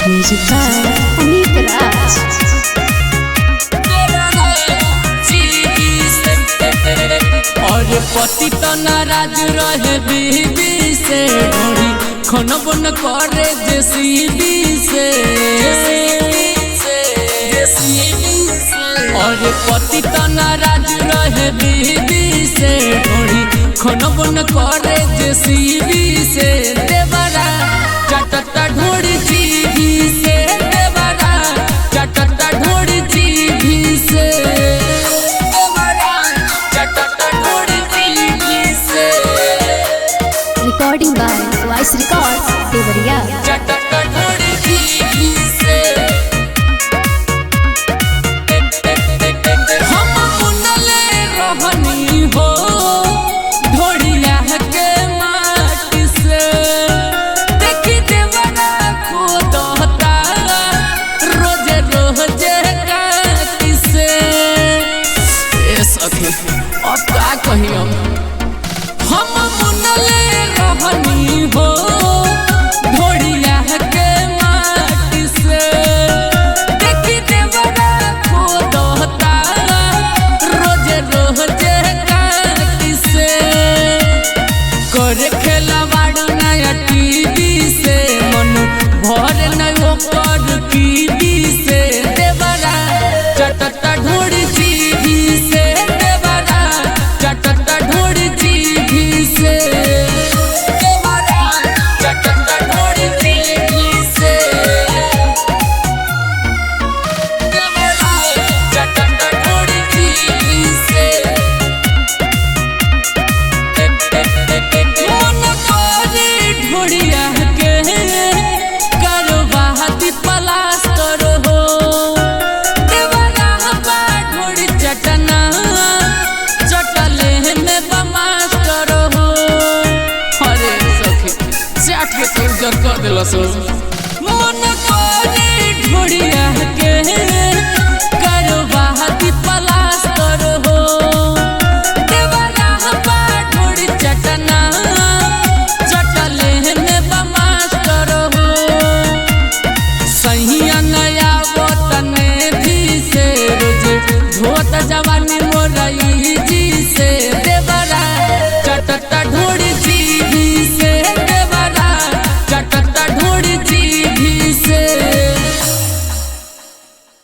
Music by Anik Raj. और पति तो नाराज रहे बीबी से, खन बन करे जेसीबी से। और पति तो नाराज रहे बीबी से, खन बन करे जेसीबी से। देवरा चटता ढोड़ी जीभी से, देवरा चटता ढोड़ी जीभी से। Recording by Voice Records, Devariya. हम बुनले रहनी हो ढोड़िया के माटी से, देखी देवरा खोदता रोजे रोजे काटी से। ए सखी अब का कही हम बुनले रहनी हो ढोड़िया के माटी से, देखी देवरा खोदता रोजे रोजे काटी से। करे खेलवाड़ नया टीवी से, मन भर नयो पर टीवी से। देवरा चटता ढोड़ी जीभी से, देवरा चटता ढोड़ी जीभी से। देवरा चटता ढोड़ी जीभी से, देवरा चटता ढोड़ी जीभी से। मन करे ढोड़िया के करवाती प्लास्टर हो, देवरा बा ढोड़ी चटना चटले में बमास्टर हो। अरे सखी चाट के तो उजर कर देलस। मन करे ढोड़िया के